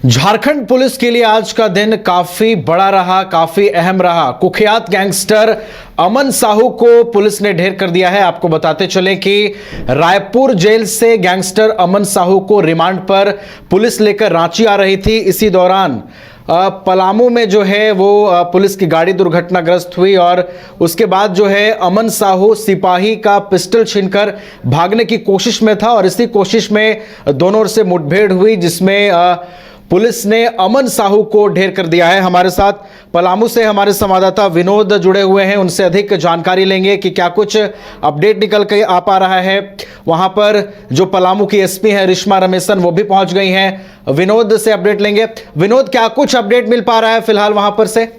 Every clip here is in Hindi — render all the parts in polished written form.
झारखंड पुलिस के लिए आज का दिन काफी बड़ा रहा, काफी अहम रहा। कुख्यात गैंगस्टर अमन साहू को पुलिस ने ढेर कर दिया है। आपको बताते चलें कि रायपुर जेल से गैंगस्टर अमन साहू को रिमांड पर पुलिस लेकर रांची आ रही थी। इसी दौरान पलामू में जो है वो पुलिस की गाड़ी दुर्घटनाग्रस्त हुई और उसके बाद जो है अमन साहू सिपाही का पिस्टल छीनकर भागने की कोशिश में था और इसी कोशिश में दोनों ओर से मुठभेड़ हुई, जिसमें पुलिस ने अमन साहू को ढेर कर दिया है। हमारे साथ पलामू से हमारे संवाददाता विनोद जुड़े हुए हैं, उनसे अधिक जानकारी लेंगे कि क्या कुछ अपडेट निकल के आ पा रहा है। वहां पर जो पलामू की एसपी है रिश्मा रमेशन, वो भी पहुंच गई हैं। विनोद से अपडेट लेंगे। विनोद, क्या कुछ अपडेट मिल पा रहा है फिलहाल वहां पर से?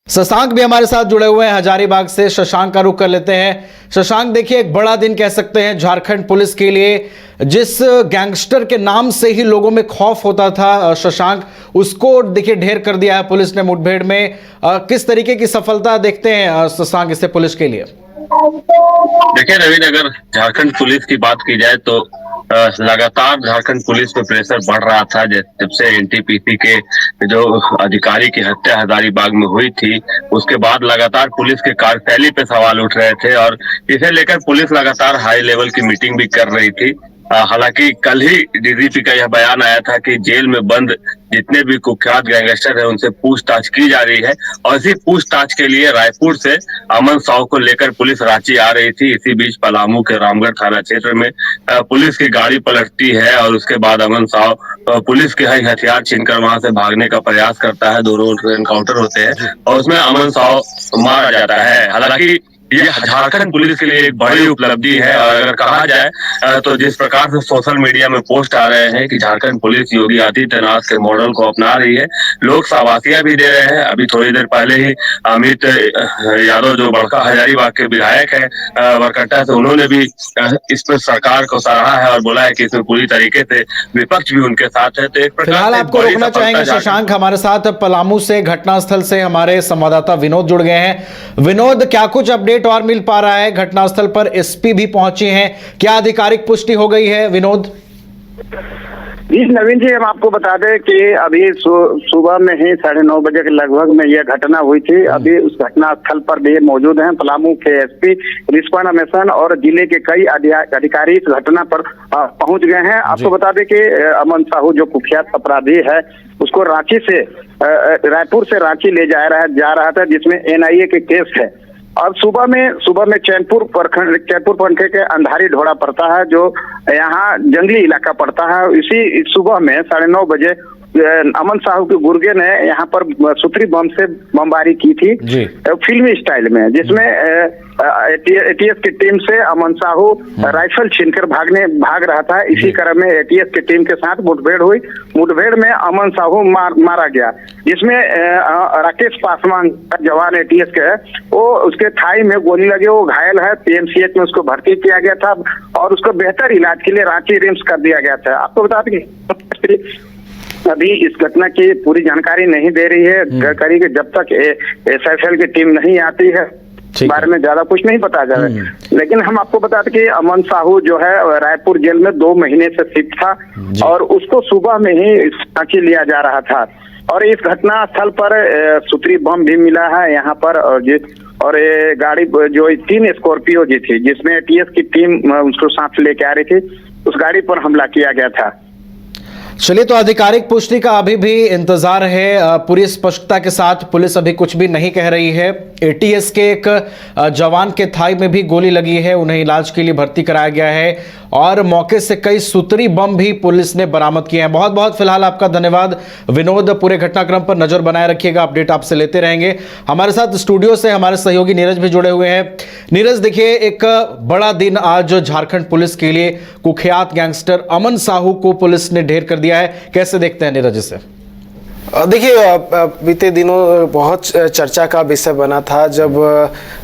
शशांक भी हमारे साथ जुड़े हुए हैं हजारीबाग से। शशांक का रुख कर लेते हैं। शशांक, देखिए, एक बड़ा दिन कह सकते हैं झारखंड पुलिस के लिए। जिस गैंगस्टर के नाम से ही लोगों में खौफ होता था, शशांक, उसको देखिए ढेर कर दिया है पुलिस ने मुठभेड़ में। किस तरीके की सफलता देखते हैं शशांक इससे पुलिस के लिए? देखिए नवीन, अगर झारखंड पुलिस की बात की जाए तो लगातार झारखंड पुलिस पे प्रेशर बढ़ रहा था। जब से एनटीपीसी के जो अधिकारी की हत्या हजारीबाग में हुई थी, उसके बाद लगातार पुलिस के कार्यशैली पे सवाल उठ रहे थे और इसे लेकर पुलिस लगातार हाई लेवल की मीटिंग भी कर रही थी। हालांकि कल ही डीजीपी का यह बयान आया था कि जेल में बंद जितने भी कुख्यात गैंगस्टर हैं उनसे पूछताछ की जा रही है और इसी पूछताछ के लिए रायपुर से अमन साहू को लेकर पुलिस रांची आ रही थी। इसी बीच पलामू के रामगढ़ थाना क्षेत्र में पुलिस की गाड़ी पलटती है और उसके बाद अमन साहू पुलिस के हथियार छीनकर वहां से भागने का प्रयास करता है। दोनों एनकाउंटर होते हैं और उसमें अमन साहू मारा जाता है। हालांकि ये झारखंड पुलिस के लिए एक बड़ी उपलब्धि है और अगर कहा जाए तो जिस प्रकार से सोशल मीडिया में पोस्ट आ रहे हैं कि झारखंड पुलिस योगी आदित्यनाथ के मॉडल को अपना रही है, लोग शाबाशियां भी दे रहे हैं। अभी थोड़ी देर पहले ही अमित यादव, जो बड़का हजारीबाग के विधायक है बरकट्टा से, उन्होंने भी इस पर सरकार को सराहा है और बोला है कि इसमें पूरी तरीके से विपक्ष भी उनके साथ है। तो एक प्रकार फिलहाल आपको रोकना चाहेंगे शशांक, हमारे साथ पलामू से घटनास्थल से हमारे संवाददाता विनोद जुड़ गए हैं। विनोद, क्या कुछ अपडेट और मिल पा रहा है? घटनास्थल पर एसपी भी पहुंचे हैं, क्या आधिकारिक पुष्टि हो गई है? विनोद जी नवीन जी, हम आपको बता दें कि अभी सुबह में ही 9:30 बजे के लगभग में यह घटना हुई थी। अभी उस घटना स्थल पर भी मौजूद हैं पलामू के एसपी रिश्मा रमेशन और जिले के कई अधिकारी इस घटना पर पहुंच गए हैं। आपको बता दें कि अमन साहू जो कुख्यात अपराधी है, उसको रांची से रायपुर से रांची ले जा रहा था, जिसमें एनआईए के केस है। और सुबह में चैनपुर प्रखंड के अंधारी ढोड़ा पड़ता है, जो यहाँ जंगली इलाका पड़ता है। इसी सुबह में 9:30 बजे अमन साहू के गुर्गे ने यहाँ पर सूत्री बम से बमबारी की थी फिल्मी स्टाइल में, जिसमें एटीएस की टीम से अमन साहू राइफल छीनकर भाग रहा था। इसी क्रम में एटीएस की टीम के साथ मुठभेड़ हुई। मुठभेड़ में अमन साहू मारा गया, जिसमें राकेश पासवान जवान एटीएस के, वो उसके थाई में गोली लगी, वो घायल है। पीएमसीएच में उसको भर्ती किया गया था और उसको बेहतर इलाज के लिए रांची रिम्स कर दिया गया था। आपको बता दें अभी इस घटना की पूरी जानकारी नहीं दे रही है करी कि जब तक एसएफएल की टीम नहीं आती है, बारे में ज्यादा कुछ नहीं पता जा रहा है। लेकिन हम आपको बता दें कि अमन साहू जो है रायपुर जेल में 2 महीने से शिफ्ट था और उसको सुबह में ही रांची लिया जा रहा था। और इस घटना स्थल पर सूत्री बम भी मिला है यहाँ पर। और ये गाड़ी जो 3 स्कॉर्पियो जी थी, जिसमें एटीएस की टीम उसको साथ लेके आ रही थी, उस गाड़ी पर हमला किया गया था। चलिए, तो आधिकारिक पुष्टि का अभी भी इंतजार है। पूरी स्पष्टता के साथ पुलिस अभी कुछ भी नहीं कह रही है। एटीएस के एक जवान के थाई में भी गोली लगी है, उन्हें इलाज के लिए भर्ती कराया गया है और मौके से कई सूत्री बम भी पुलिस ने बरामद किए हैं। बहुत बहुत फिलहाल आपका धन्यवाद विनोद। पूरे घटनाक्रम पर नजर बनाए रखिएगा, अपडेट आपसे लेते रहेंगे। हमारे साथ स्टूडियो से हमारे सहयोगी नीरज भी जुड़े हुए हैं। नीरज, देखिए, एक बड़ा दिन आज झारखंड पुलिस के लिए। कुख्यात गैंगस्टर अमन साहू को पुलिस ने ढेर कर दिया है, कैसे देखते हैं नीरज इसे? देखिए, बीते दिनों बहुत चर्चा का विषय बना था जब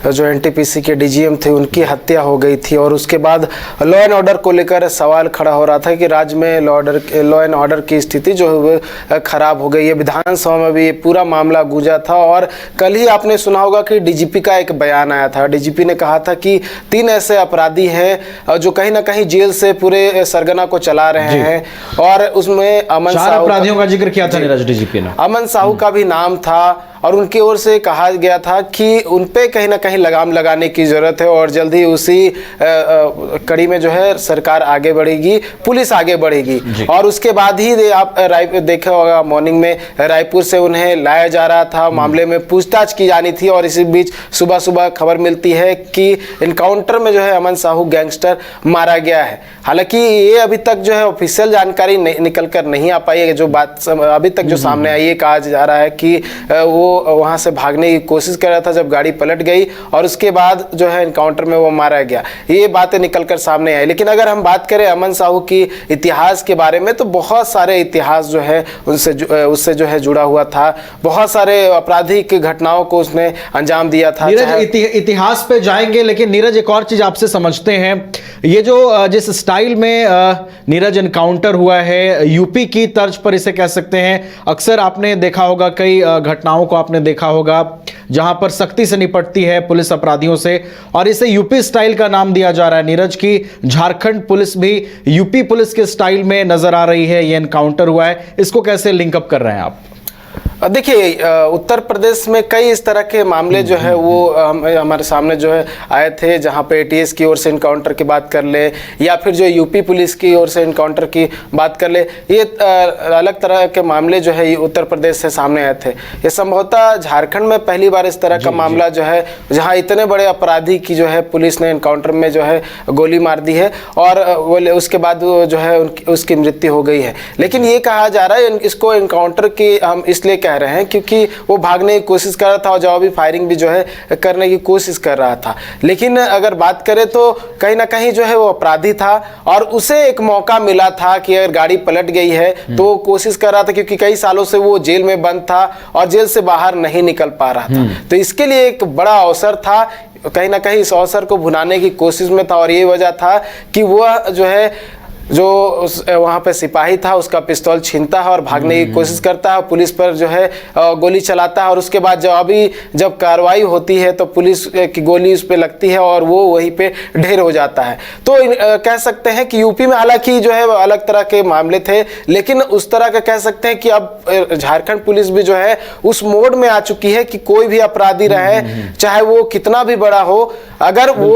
जो एनटीपीसी के डीजीएम थे उनकी हत्या हो गई थी और उसके बाद लॉ एंड ऑर्डर को लेकर सवाल खड़ा हो रहा था कि राज्य में लॉ एंड ऑर्डर की स्थिति जो है वो खराब हो गई है। विधानसभा में भी पूरा मामला गूंजा था और कल ही आपने सुना होगा कि डीजीपी का एक बयान आया था। डीजीपी ने कहा था कि 3 ऐसे अपराधी हैं जो कहीं ना कहीं जेल से पूरे सरगना को चला रहे हैं और उसमें अमन 4 साहू अपराधियों का जिक्र किया था नीरज डीजीपी ने। अमन साहू का भी नाम था और उनकी ओर से कहा गया था कि उन पे कहीं ना कहीं लगाम लगाने की जरूरत है और जल्द ही उसी कड़ी में जो है सरकार आगे बढ़ेगी, पुलिस आगे बढ़ेगी। और उसके बाद ही आप देखा होगा मॉर्निंग में रायपुर से उन्हें लाया जा रहा था, मामले में पूछताछ की जानी थी और इसी बीच सुबह सुबह खबर मिलती है कि इनकाउंटर में जो है अमन साहू गैंगस्टर मारा गया है। हालांकि ये अभी तक जो है ऑफिशियल जानकारी निकल कर नहीं आ पाई है। जो बात अभी तक जो सामने आई, ये कहा जा रहा है कि वो वहां से भागने की कोशिश कर रहा था जब गाड़ी पलट गई और उसके बाद जो है एनकाउंटर में वो मारा गया। ये बातें निकलकर सामने आई। लेकिन अगर हम बात करें अमन साहू की इतिहास के बारे में तो बहुत सारे इतिहास जो है उससे जो है जुड़ा हुआ था। बहुत सारे आपराधिक घटनाओं को उसने अंजाम दिया था। नीरज इतिहास पे जाएंगे, लेकिन नीरज एक और चीज आपसे समझते हैं। ये जो जिस स्टाइल में नीरज एनकाउंटर हुआ है, यूपी की तर्ज पर इसे कह सकते हैं। अक्सर आपने देखा होगा, कई घटनाओं को आपने देखा होगा जहां पर सख्ती से निपटती है पुलिस अपराधियों से, और इसे यूपी स्टाइल का नाम दिया जा रहा है। नीरज की झारखंड पुलिस भी यूपी पुलिस के स्टाइल में नजर आ रही है। ये एनकाउंटर हुआ है, इसको कैसे लिंकअप कर रहे हैं आप? देखिए, उत्तर प्रदेश में कई इस तरह के मामले जो है वो हमारे सामने जो है आए थे, जहां पे एटीएस की ओर से इनकाउंटर की बात कर ले या फिर जो यूपी पुलिस की ओर से इनकाउंटर की बात कर ले। ये अलग तरह के मामले जो है उत्तर प्रदेश से सामने आए थे। ये संभवतः झारखंड में पहली बार इस तरह का मामला जो है जहाँ इतने बड़े अपराधी की जो है पुलिस ने इनकाउंटर में जो है गोली मार दी है और उसके बाद जो है उसकी मृत्यु हो गई है। लेकिन ये कहा जा रहा है इसको इनकाउंटर की हम इसलिए कह रहे हैं क्योंकि वो भागने की कोशिश कर रहा था और जवाबी फायरिंग भी जो है करने की कोशिश कर रहा था। लेकिन अगर बात करें तो कहीं ना कहीं जो है वो अपराधी था और उसे एक मौका मिला था कि अगर गाड़ी पलट गई है तो वो कोशिश कर रहा था, क्योंकि कई सालों से वो जेल में बंद था और जेल से बाहर नहीं निकल पा रहा था। तो इसके लिए एक बड़ा अवसर था, कहीं ना कहीं इस अवसर को भुनाने की कोशिश में था और ये वजह था कि वह जो है जो वहाँ पे सिपाही था उसका पिस्तौल छीनता है और भागने की कोशिश करता है, पुलिस पर जो है गोली चलाता है और उसके बाद जब कार्रवाई होती है तो पुलिस की गोली उस पर लगती है और वो वहीं पे ढेर हो जाता है। तो कह सकते हैं कि यूपी में हालांकि जो है अलग तरह के मामले थे, लेकिन उस तरह का कह सकते हैं कि अब झारखंड पुलिस भी जो है उस मोड में आ चुकी है कि कोई भी अपराधी रहे, चाहे वो कितना भी बड़ा हो, अगर वो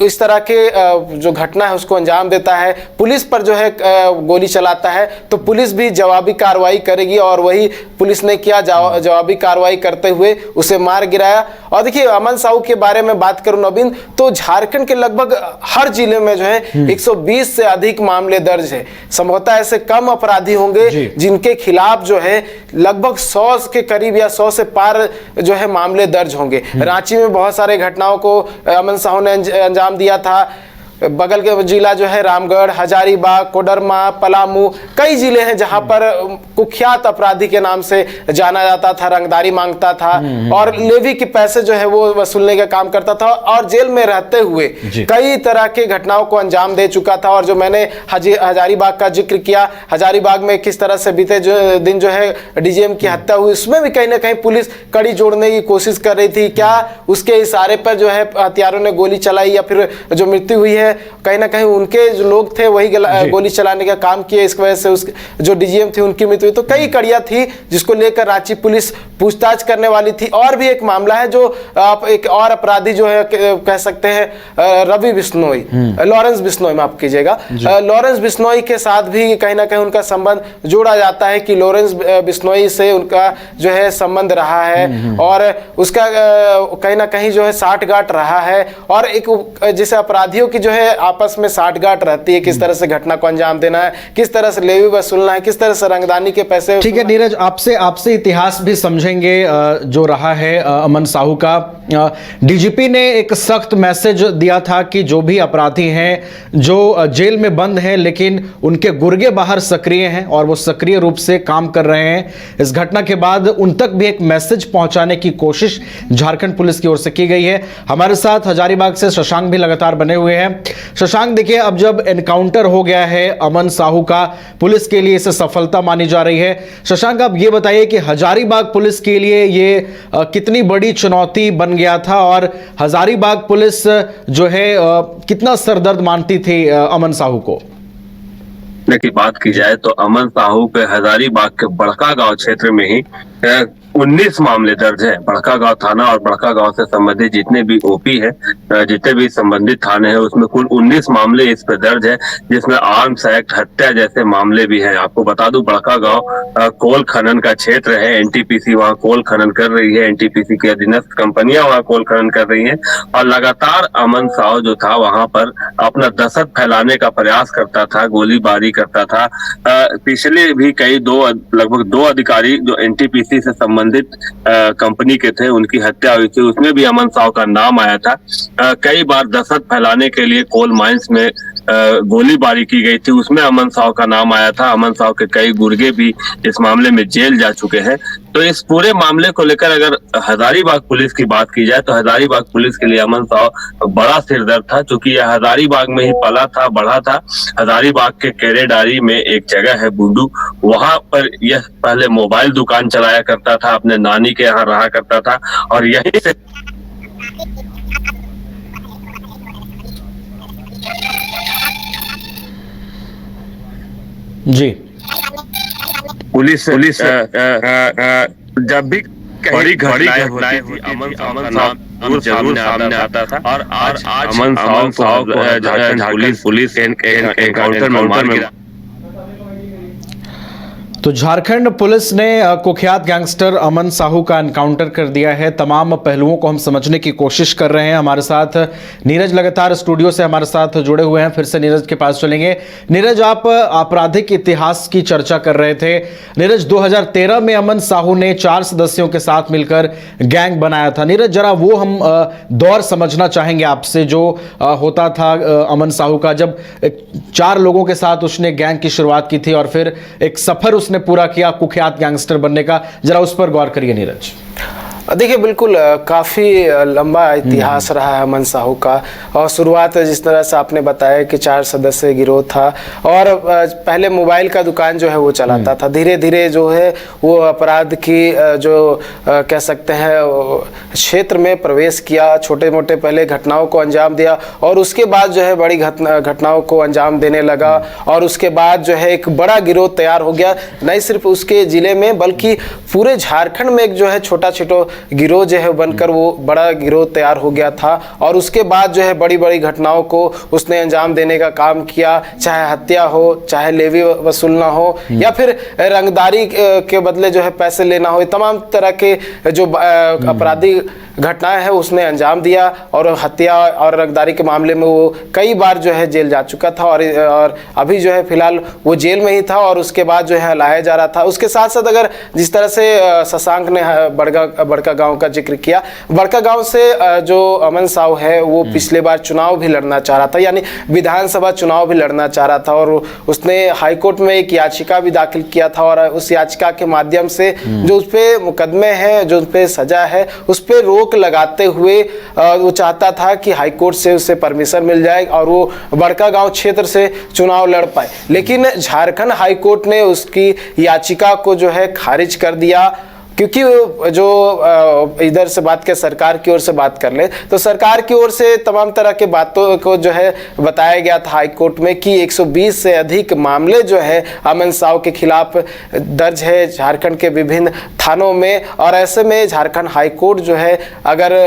इस तरह के जो घटना है उसको अंजाम देता है, पुलिस पर जो है गोली चलाता है, तो पुलिस भी जवाबी कार्रवाई करेगी और वही पुलिस ने किया। जवाबी कार्रवाई करते हुए उसे मार गिराया। और देखिए, अमन साहू के बारे में बात करूं नवीन, तो झारखंड के लगभग हर जिले में जो है 120 से अधिक मामले दर्ज है। संभवतः ऐसे कम अपराधी होंगे जिनके खिलाफ जो है लगभग 100 के करीब या 100 से पार जो है मामले दर्ज होंगे। रांची में बहुत सारे घटनाओं को अमन साहू ने अंजाम दिया था। बगल के जिला जो है रामगढ़, हजारीबाग, कोडरमा, पलामू, कई जिले हैं जहां पर कुख्यात अपराधी के नाम से जाना जाता था, रंगदारी मांगता था और लेवी के पैसे जो है वो वसूलने का काम करता था और जेल में रहते हुए कई तरह के घटनाओं को अंजाम दे चुका था। और जो मैंने हजारीबाग का जिक्र किया, हजारीबाग में किस तरह से बीते दिन जो है डीजीएम की हत्या हुई, उसमें भी कहीं ना कहीं पुलिस कड़ी जोड़ने की कोशिश कर रही थी। क्या उसके इशारे पर जो है हथियारों ने गोली चलाई या फिर जो मृत्यु हुई है कहीं ना कहीं उनके जो लोग थे वही गोली चलाने का काम किए, इस वजह से उस जो डीजीएम थे उनकी मृत्यु हुई। तो कई कड़ियां थी जिसको लेकर रांची पुलिस पूछताछ करने वाली थी। और भी एक मामला है जो आप एक और अपराधी जो है कह सकते हैं रवि बिश्नोई, लॉरेंस बिश्नोई माफ कीजिएगा, लॉरेंस बिश्नोई के साथ भी कहीं ना कहीं उनका संबंध जोड़ा जाता है कि लॉरेंस बिश्नोई से उनका जो है संबंध रहा है और उसका कहीं ना कहीं जो है साठगांठ रहा है। और एक जैसे अपराधियों की जो है है आपस में साठगांठ रहती है, किस तरह से घटना को अंजाम देना है, किस तरह से लेवी वसूलना है, किस तरह से रंगदानी के पैसे। ठीक है नीरज, आपसे इतिहास भी समझेंगे जो रहा है अमन साहू का। डीजीपी ने एक सख्त मैसेज दिया था कि जो भी अपराधी हैं जो जेल में बंद हैं लेकिन उनके गुर्गे बाहर सक्रिय हैं और वो सक्रिय रूप से काम कर रहे हैं, इस घटना के बाद उन तक भी एक मैसेज पहुंचाने की कोशिश झारखंड पुलिस की ओर से की गई है। हमारे साथ हजारीबाग से शशांक भी लगातार बने हुए हैं। शशांक, देखिए अब जब एनकाउंटर हो गया है अमन साहू का, पुलिस के लिए इसे सफलता मानी जा रही है। शशांक, आप ये बताइए कि हजारीबाग पुलिस के लिए ये कितनी बड़ी चुनौती बन गया था और हजारीबाग पुलिस जो है कितना सरदर्द मानती थी अमन साहू को? की बात की जाए तो अमन साहू पे हजारीबाग के बड़का गांव क्षेत्र में ही 19 मामले दर्ज है। बड़का गांव थाना और बड़का गांव से संबंधित जितने भी ओपी है, जितने भी संबंधित थाने हैं, उसमें कुल 19 मामले इस पे दर्ज है, जिसमें आर्म्स एक्ट, हत्या जैसे मामले भी हैं। आपको बता दूं, बड़का गांव कोल खनन का क्षेत्र है। एनटीपीसी वहां कोल खनन कर रही है, एनटीपीसी की अधीनस्थ कंपनियां वहां कोल खनन कर रही हैं और लगातार अमन साहू जो था वहां पर अपना दहशत फैलाने का प्रयास करता था, गोलीबारी करता था। पिछले भी लगभग दो अधिकारी जो एनटीपीसी से संबंधित कंपनी के थे, उनकी हत्या हुई थी, उसमें भी अमन साहू का नाम आया था। कई बार दहशत फैलाने के लिए कोल माइंस में गोलीबारी की गई थी, उसमें अमन साहू का नाम आया था। अमन साहू के कई गुर्गे भी इस मामले में जेल जा चुके हैं। तो इस पूरे मामले को लेकर अगर हजारीबाग पुलिस की बात की जाए तो हजारीबाग पुलिस के लिए अमन साहू बड़ा सिरदर्द था, क्योंकि यह हजारीबाग में ही पला था, बढ़ा था। हजारीबाग के केरेडारी में एक जगह है बुंडू, वहां पर यह पहले मोबाइल दुकान चलाया करता था, अपने नानी के यहाँ रहा करता था और यहीं से जी पुलिस जब भी बड़ी घटनाएं होती थी, अमन साहू जरूर सामने आता था और आज अमन साहू को झारखंड पुलिस एनकाउंटर में तो झारखंड पुलिस ने कुख्यात गैंगस्टर अमन साहू का एनकाउंटर कर दिया है। तमाम पहलुओं को हम समझने की कोशिश कर रहे हैं। हमारे साथ नीरज लगातार स्टूडियो से हमारे साथ जुड़े हुए हैं। फिर से नीरज के पास चलेंगे। नीरज, आप आपराधिक इतिहास की चर्चा कर रहे थे। नीरज, 2013 में अमन साहू ने 4 सदस्यों के साथ मिलकर गैंग बनाया था। नीरज, जरा वो हम दौर समझना चाहेंगे आपसे जो होता था अमन साहू का, जब 4 लोगों के साथ उसने गैंग की शुरुआत की थी और फिर एक सफर ने पूरा किया कुख्यात गैंगस्टर बनने का। जरा उस पर गौर करिए नीरज। देखिए, बिल्कुल काफ़ी लंबा इतिहास रहा है अमन साहू का और शुरुआत जिस तरह से आपने बताया कि 4 सदस्य गिरोह था और पहले मोबाइल का दुकान जो है वो चलाता था। धीरे धीरे जो है वो अपराध की जो कह सकते हैं क्षेत्र में प्रवेश किया, छोटे मोटे पहले घटनाओं को अंजाम दिया और उसके बाद जो है बड़ी घटनाओं को अंजाम देने लगा और उसके बाद जो है एक बड़ा गिरोह तैयार हो गया। नहीं सिर्फ उसके ज़िले में बल्कि पूरे झारखंड में एक जो है छोटा छोटा गिरोह जो है बनकर वो बड़ा गिरोह तैयार हो गया था और उसके बाद जो है बड़ी बड़ी घटनाओं को उसने अंजाम देने का काम किया, चाहे हत्या हो, चाहे लेवी वसूलना हो या फिर रंगदारी के बदले जो है पैसे लेना हो, तमाम तरह के जो अपराधी घटनाएं हैं उसने अंजाम दिया और हत्या और रंगदारी के मामले में वो कई बार जो है जेल जा चुका था और अभी जो है फिलहाल वो जेल में ही था और उसके बाद जो है लाया जा रहा था। उसके साथ साथ अगर जिस तरह से शशांक ने बड़का गांव का जिक्र किया, बड़का गांव से जो अमन साहू है वो पिछले बार चुनाव भी लड़ना चाह रहा था, यानी विधानसभा चुनाव भी लड़ना चाह रहा था और उसने हाईकोर्ट में एक याचिका भी दाखिल किया था और उस याचिका के माध्यम से जो उस पर मुकदमे हैं, जो उस पर सजा है, उस पर रोक लगाते हुए वो चाहता था कि हाईकोर्ट से उसे परमिशन मिल जाए और वो बड़का गांव क्षेत्र से चुनाव लड़ पाए। लेकिन झारखंड हाईकोर्ट ने उसकी याचिका को जो है खारिज कर दिया, क्योंकि जो इधर से बात कर सरकार की ओर से बात कर ले तो सरकार की ओर से तमाम तरह के बातों को जो है बताया गया था हाईकोर्ट में कि 120 से अधिक मामले जो है अमन साहू के खिलाफ दर्ज है झारखंड के विभिन्न थानों में और ऐसे में झारखंड हाईकोर्ट जो है अगर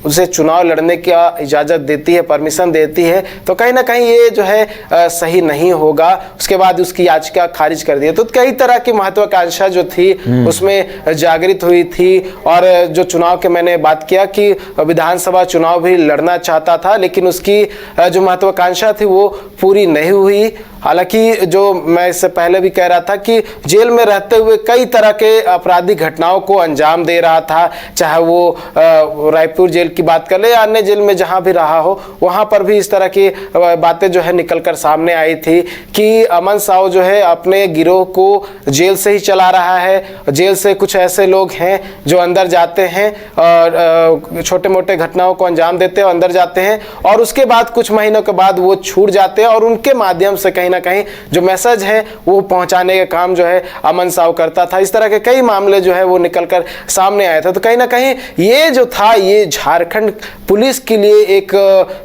उसे चुनाव लड़ने की इजाज़त देती है, परमिशन देती है, तो कहीं ना कहीं ये जो है सही नहीं होगा। उसके बाद उसकी याचिका खारिज कर दी। तो कई तरह की महत्वाकांक्षा जो थी उसमें जागृत हुई थी। और जो चुनाव के मैंने बात किया कि विधानसभा चुनाव भी लड़ना चाहता था, लेकिन उसकी जो महत्वाकांक्षा थी वो पूरी नहीं हुई। हालांकि जो मैं इससे पहले भी कह रहा था कि जेल में रहते हुए कई तरह के आपराधिक घटनाओं को अंजाम दे रहा था, चाहे वो रायपुर जेल की बात कर ले या अन्य जेल में जहां भी रहा हो, वहां पर भी इस तरह की बातें जो है निकलकर सामने आई थी कि अमन साहू जो है अपने गिरोह को जेल से ही चला रहा है। जेल से कुछ ऐसे लोग हैं जो अंदर जाते हैं और छोटे मोटे घटनाओं को अंजाम देते हैं, अंदर जाते हैं और उसके बाद कुछ महीनों के बाद वो छूट जाते हैं और उनके माध्यम से कहीं ना कहीं जो मैसेज है वो पहुंचाने का काम जो है अमन साहू करता था। इस तरह के कई मामले जो है वो निकलकर सामने आए थे। तो कहीं ना कहीं ये जो था ये झारखंड पुलिस के लिए एक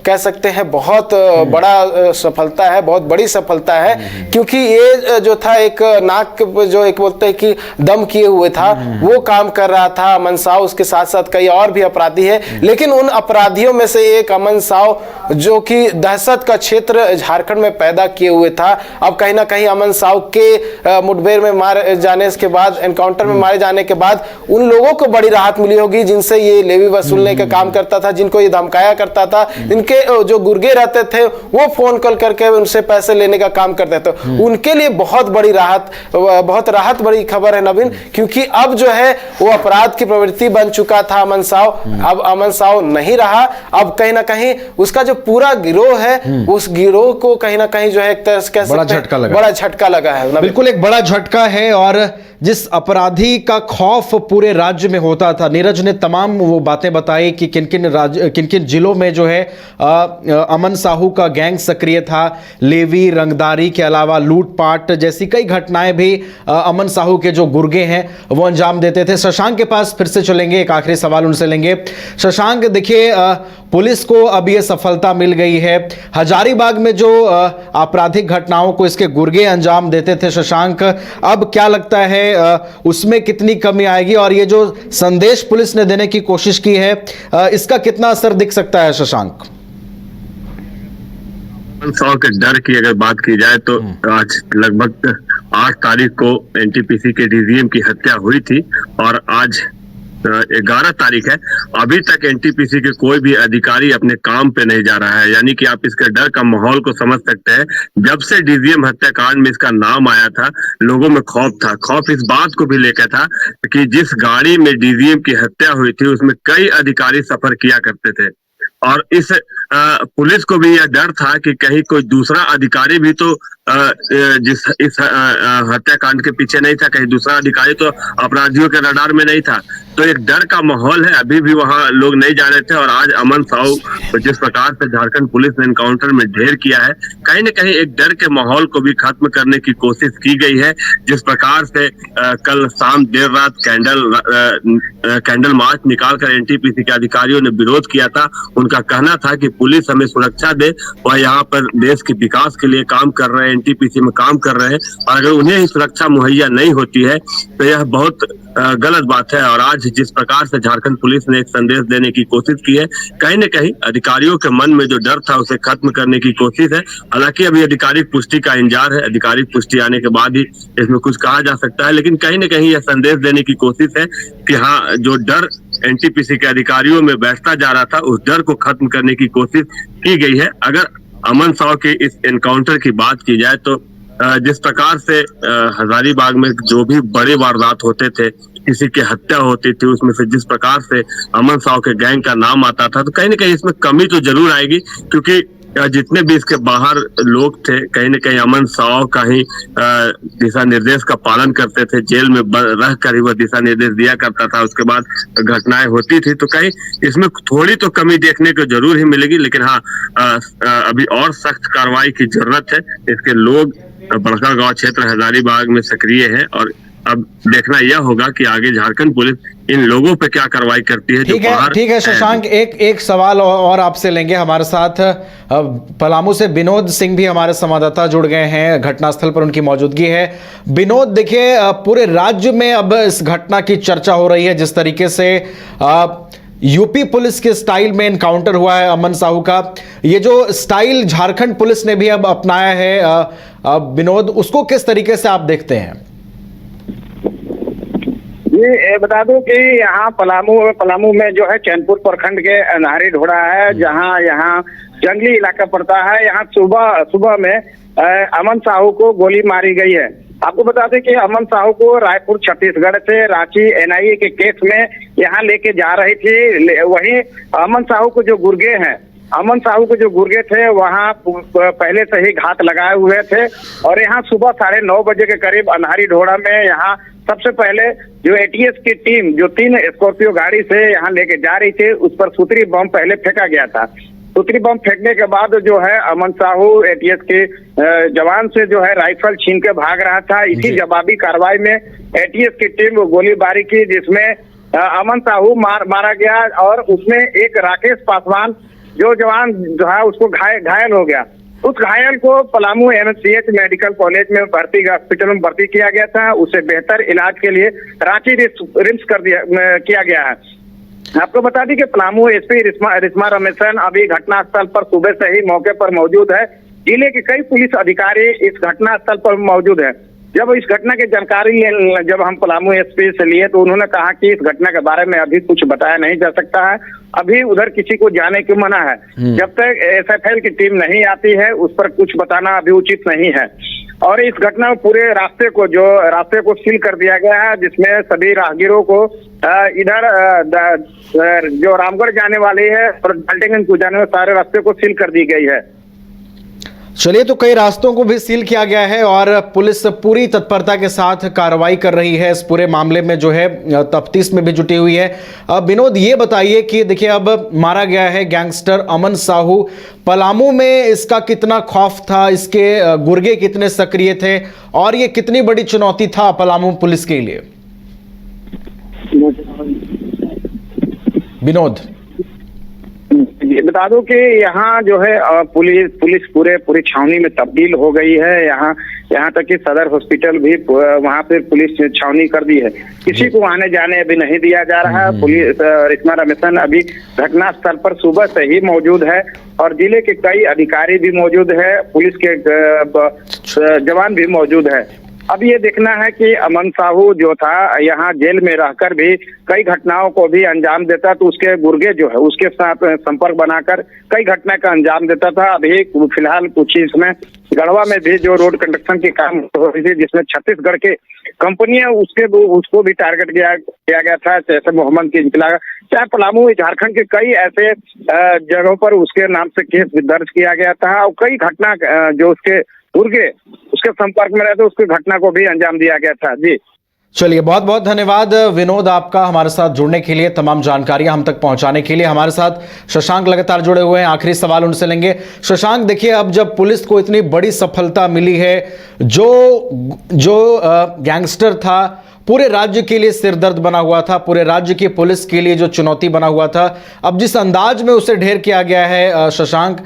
कह सकते हैं बहुत बड़ा सफलता है, बहुत बड़ी सफलता है, क्योंकि ये जो था एक नाक जो एक बोलते हैं कि दम किए हुए था वो काम कर रहा था अमन साहू। उसके साथ साथ कई और भी अपराधी है, लेकिन उन अपराधियों में से एक अमन साहू जो कि दहशत का क्षेत्र झारखंड में पैदा किए हुए था। अब कहीं ना कहीं अमन साहू के मुठभेड़ में मारे जाने के बाद, एनकाउंटर में मारे जाने के बाद उन लोगों को बड़ी राहत मिली होगी जिनसे ये लेवी वसूलने का काम करता था, जिनको ये धमकाया करता था, जिनके जो गुर्गे रहते थे वो फोन कॉल करके उनसे पैसे लेने का काम करते थे। उनके लिए बहुत बड़ी राहत, बहुत राहत बड़ी खबर है नवीन, क्योंकि अब जो है वो अपराध की प्रवृत्ति बन चुका था अमन साहू। अब अमन साहू नहीं रहा। अब कहीं ना कहीं उसका जो पूरा गिरोह है उस गिरोह को कहीं ना कहीं जो है एक तरह से बड़ा झटका लगा है। बिल्कुल एक बड़ा झटका है। और जिस अपराधी का खौफ पूरे राज्य में होता था, नीरज ने तमाम वो बातें बताई कि किन किन जिलों में जो है अमन साहू का गैंग सक्रिय था। लेवी, रंगदारी के अलावा लूटपाट जैसी कई घटनाएं भी अमन साहू के जो गुर्गे हैं वो अंजाम देते थे। शशांक के पास फिर से चलेंगे, एक आखिरी सवाल उनसे लेंगे। शशांक, देखिए पुलिस को अब ये सफलता मिल गई है। हजारीबाग में जो आपराधिक घटनाओं को इसके गुर्गे अंजाम देते थे शशांक, अब क्या लगता है उसमें कितनी कमी आएगी और ये जो संदेश पुलिस ने देने की कोशिश की है इसका कितना असर दिख सकता है शशांक? अमन साहू के डर की अगर बात की जाए तो आज लगभग 8 तारीख को एनटीपीसी के डीजीएम की हत्या हुई थी और आज 11 तारीख है। अभी तक एनटीपीसी के कोई भी अधिकारी अपने काम पे नहीं जा रहा है, यानी कि आप इसके डर का माहौल को समझ सकते हैं। जब से डीजीएम हत्याकांड में इसका नाम आया था लोगों में खौफ था। खौफ इस बात को भी लेकर था कि जिस गाड़ी में डीजीएम की हत्या हुई थी उसमें कई अधिकारी सफर किया करते थे और इस पुलिस को भी यह डर था कि कहीं कोई दूसरा अधिकारी भी तो इस हत्याकांड के पीछे नहीं था, कहीं दूसरा अधिकारी तो अपराधियों के रडार में नहीं था। तो एक डर का माहौल है, अभी भी वहां लोग नहीं जा रहे थे। और आज अमन साहू जिस प्रकार से झारखंड पुलिस ने एनकाउंटर में ढेर किया है, कहीं न कहीं एक डर के माहौल को भी खत्म करने की कोशिश की गई है। जिस प्रकार से कल शाम देर रात कैंडल मार्च निकालकर एनटीपीसी के अधिकारियों ने विरोध किया था। उनका कहना था कि पुलिस हमें सुरक्षा दे, वह यहाँ पर देश के विकास के लिए काम कर रहे हैं, एनटीपीसी में काम कर रहे हैं और अगर उन्हें ही सुरक्षा मुहैया नहीं होती है तो यह बहुत गलत बात है। और आज जिस प्रकार से झारखंड पुलिस ने एक संदेश देने की कोशिश की है, कहीं न कहीं अधिकारियों के मन में जो डर था उसे खत्म करने की कोशिश है। हालांकि अभी आधिकारिक पुष्टि का इंतजार है, आधिकारिक पुष्टि आने के बाद ही इसमें कुछ कहा जा सकता है, लेकिन कहीं न कहीं यह संदेश देने की कोशिश है कि हाँ, जो डर एनटीपीसी के अधिकारियों में बैठता जा रहा था उस डर को खत्म करने की कोशिश की गई है। अगर अमन साहू के इस एनकाउंटर की बात की जाए तो जिस प्रकार से हजारीबाग में जो भी बड़े वारदात होते थे, किसी की हत्या होती थी, उसमें से जिस प्रकार से अमन साहू के गैंग का नाम आता था, तो कहीं ना कहीं इसमें कमी तो जरूर आएगी, क्योंकि जितने भी इसके बाहर लोग थे कहीं न कहीं अमन साहू का ही दिशा निर्देश का पालन करते थे। जेल में रह कर ही वह दिशा निर्देश दिया करता था, उसके बाद घटनाएं होती थी। तो कहीं इसमें थोड़ी तो कमी देखने को जरूर ही मिलेगी, लेकिन हाँ, अभी और सख्त कार्रवाई की जरूरत है। इसके लोग बड़का गांव क्षेत्र हजारीबाग में सक्रिय है और अब देखना यह होगा कि आगे झारखंड पुलिस इन लोगों पे क्या कार्रवाई करती है। ठीक है शशांक, एक सवाल और आपसे लेंगे। हमारे साथ पलामू से विनोद सिंह भी हमारे संवाददाता जुड़ गए हैं, घटनास्थल पर उनकी मौजूदगी है। विनोद, देखिए पूरे राज्य में अब इस घटना की चर्चा हो रही है, जिस तरीके से यूपी पुलिस के स्टाइल में एनकाउंटर हुआ है अमन साहू का। ये जो स्टाइल झारखंड पुलिस ने भी अब अपनाया है विनोद, उसको किस तरीके से आप देखते हैं? ये बता दूं कि यहाँ पलामू में जो है चैनपुर प्रखंड के अनहारी ढोड़ा है, जहाँ यहाँ जंगली इलाका पड़ता है। यहाँ सुबह में अमन साहू को गोली मारी गई है। आपको बता दें कि अमन साहू को रायपुर छत्तीसगढ़ से रांची एनआईए के केस में यहाँ लेके जा रही थी। वहीं अमन साहू को जो गुर्गे थे वहाँ पहले से ही घात लगाए हुए थे। और यहाँ सुबह 9:30 बजे के करीब अनहारी ढोड़ा में यहाँ सबसे पहले जो एटीएस की टीम जो 3 स्कॉर्पियो गाड़ी से यहाँ लेके जा रही थी, उस पर सूत्री बम पहले फेंका गया था। सूत्री बम फेंकने के बाद जो है अमन साहू एटीएस के जवान से जो है राइफल छीन के भाग रहा था। इसी जवाबी कार्रवाई में एटीएस की टीम गोलीबारी की, जिसमें अमन साहू मारा गया और उसमें एक राकेश पासवान जो जवान जो है उसको घायल हो गया। उस घायल को पलामू एमएचसीएच मेडिकल कॉलेज में हॉस्पिटल में भर्ती किया गया था। उसे बेहतर इलाज के लिए रांची रिम्स किया गया है। आपको बता दी कि पलामू एसपी रिश्मा रमेशन अभी घटनास्थल पर सुबह से ही मौके पर मौजूद है। जिले के कई पुलिस अधिकारी इस घटनास्थल पर मौजूद है। जब इस घटना की जानकारी जब हम पलामू एसपी से लिए तो उन्होंने कहा कि इस घटना के बारे में अभी कुछ बताया नहीं जा सकता है, अभी उधर किसी को जाने की मना है। जब तक एसएफएल की टीम नहीं आती है उस पर कुछ बताना अभी उचित नहीं है। और इस घटना में पूरे रास्ते को सील कर दिया गया है, जिसमें सभी राहगीरों को इधर जो रामगढ़ जाने वाली है और डाल्टनगंज को जाने वाले सारे रास्ते को सील कर दी गई है। चलिए, तो कई रास्तों को भी सील किया गया है और पुलिस पूरी तत्परता के साथ कार्रवाई कर रही है। इस पूरे मामले में जो है तफ्तीश में भी जुटी हुई है। अब विनोद ये बताइए कि देखिए, अब मारा गया है गैंगस्टर अमन साहू। पलामू में इसका कितना खौफ था, इसके गुर्गे कितने सक्रिय थे और ये कितनी बड़ी चुनौती था पलामू पुलिस के लिए? विनोद, ये बता दो कि यहाँ जो है पुलिस पूरी छावनी में तब्दील हो गई है। यहाँ तक कि सदर हॉस्पिटल भी वहाँ पे पुलिस छावनी कर दी है। किसी को आने जाने अभी नहीं दिया जा रहा है। पुलिस रिश्मा रमेशन अभी घटनास्थल पर सुबह से ही मौजूद है और जिले के कई अधिकारी भी मौजूद है, पुलिस के जवान भी मौजूद है। अब ये देखना है कि अमन साहू जो था यहाँ जेल में रहकर भी कई घटनाओं को भी अंजाम देता, तो उसके गुर्गे जो है उसके साथ संपर्क बनाकर कई घटना का अंजाम देता था। अभी फिलहाल कुछ ही इसमें गढ़वा में भी जो रोड कंस्ट्रक्शन के काम हो रही थी, जिसमें छत्तीसगढ़ के कंपनियां उसको भी टारगेट किया गया था, जैसे मोहम्मद की इतला, चाहे पलामू झारखंड के कई ऐसे जगहों पर उसके नाम से केस भी दर्ज किया गया था और कई घटना जो उसके गुर्गे उसके संपर्क में रहते उसके घटना को भी अंजाम दिया गया था। जी चलिए, बहुत बहुत धन्यवाद विनोद आपका हमारे साथ जुड़ने के लिए, तमाम जानकारियां हम तक पहुंचाने के लिए। हमारे साथ शशांक लगातार जुड़े हुए हैं, आखिरी सवाल उनसे लेंगे। शशांक, देखिए, अब जब पुलिस को इतनी बड़ी सफलता मिली है, जो गैंगस्टर था पूरे राज्य के लिए सिरदर्द बना हुआ था, पूरे राज्य की पुलिस के लिए जो चुनौती बना हुआ था, अब जिस अंदाज में उसे ढेर किया गया है शशांक,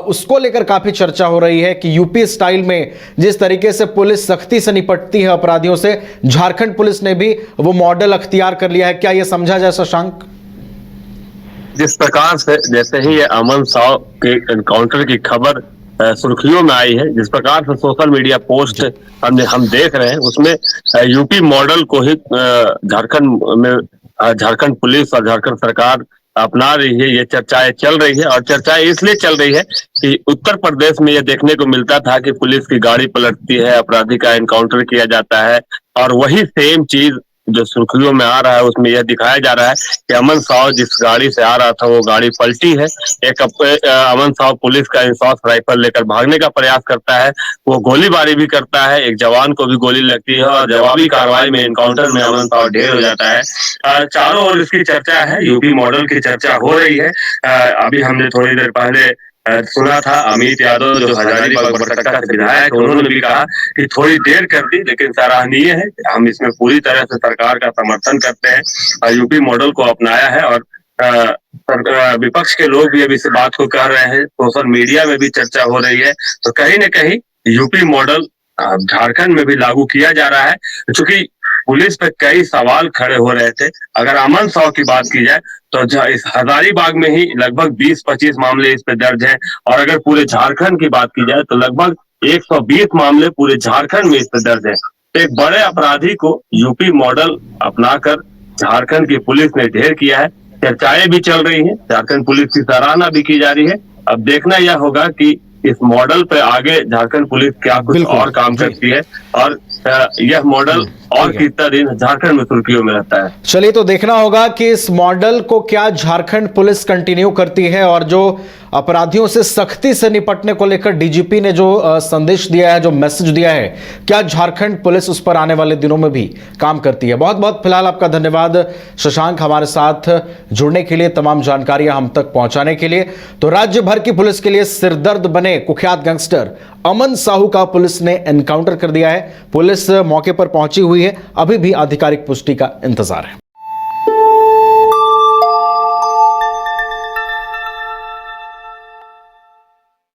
उसको लेकर काफी चर्चा हो रही है कि यूपी स्टाइल में जिस तरीके से पुलिस सख्ती से निपटती है अपराधियों से, झारखंड पुलिस ने भी वो मॉडल अख्तियार कर लिया है। क्या यह समझा जाए शशांक? जिस प्रकार से जैसे ही ये अमन साहू के एनकाउंटर की खबर सुर्खियों में आई है, जिस प्रकार से सोशल मीडिया पोस्ट हम देख रहे हैं, उसमें यूपी मॉडल को ही झारखंड पुलिस और झारखंड सरकार अपना रही है। ये चर्चाएं चल रही है और चर्चाएं इसलिए चल रही है कि उत्तर प्रदेश में ये देखने को मिलता था कि पुलिस की गाड़ी पलटती है, अपराधी का एनकाउंटर किया जाता है और वही सेम चीज जो सुर्खियों में आ रहा है उसमें यह दिखाया जा रहा है कि अमन साहू जिस गाड़ी से आ रहा था वो गाड़ी पलटी है। अमन साहू पुलिस का इंसास राइफल लेकर भागने का प्रयास करता है, वो गोलीबारी भी करता है, एक जवान को भी गोली लगती है और जवाबी कार्रवाई में एनकाउंटर में अमन साहू ढेर हो जाता है। चारों ओर इसकी चर्चा है, यूपी मॉडल की चर्चा हो रही है। अभी हमने थोड़ी देर पहले सुना था अमित यादव जो हजारीबाग बरसट्टा से विधायक, उन्होंने भी कहा कि थोड़ी देर कर दी लेकिन सराहनीय है। हम इसमें पूरी तरह से सरकार का समर्थन करते हैं। यूपी मॉडल को अपनाया है और विपक्ष के लोग भी अब इस बात को कह रहे हैं, सोशल मीडिया में भी चर्चा हो रही है। तो कहीं न कहीं यूपी मॉडल झारखंड में भी लागू किया जा रहा है, क्योंकि पुलिस पे कई सवाल खड़े हो रहे थे। अगर अमन साहू की बात की जाए तो इस हजारीबाग में ही लगभग 20-25 मामले इस पे दर्ज हैं, और अगर पूरे झारखंड की बात की जाए तो लगभग 120 मामले पूरे झारखंड में इस पे दर्ज है। एक बड़े अपराधी को यूपी मॉडल अपनाकर झारखंड की पुलिस ने ढेर किया है। चर्चाएं भी चल रही हैं, झारखंड पुलिस की सराहना भी की जा रही है। अब देखना यह होगा कि इस मॉडल पे आगे झारखंड पुलिस क्या कुछ बिल्कुल, और काम जी। करती है, और यह मॉडल और कितना दिन झारखंड में सुर्खियों में रहता है। चलिए, तो देखना होगा कि इस मॉडल को क्या झारखंड पुलिस कंटिन्यू करती है, और जो अपराधियों से सख्ती से निपटने को लेकर डीजीपी ने जो संदेश दिया है, जो मैसेज दिया है, क्या झारखंड पुलिस उस पर आने वाले दिनों में भी काम करती है। बहुत बहुत फिलहाल आपका धन्यवाद शशांक, हमारे साथ जुड़ने के लिए, तमाम जानकारियां हम तक पहुंचाने के लिए। तो राज्य भर की पुलिस के लिए सिरदर्द बने कुख्यात गैंगस्टर अमन साहू का पुलिस ने एनकाउंटर कर दिया है। पुलिस मौके पर पहुंची हुई है, अभी भी आधिकारिक पुष्टि का इंतजार है।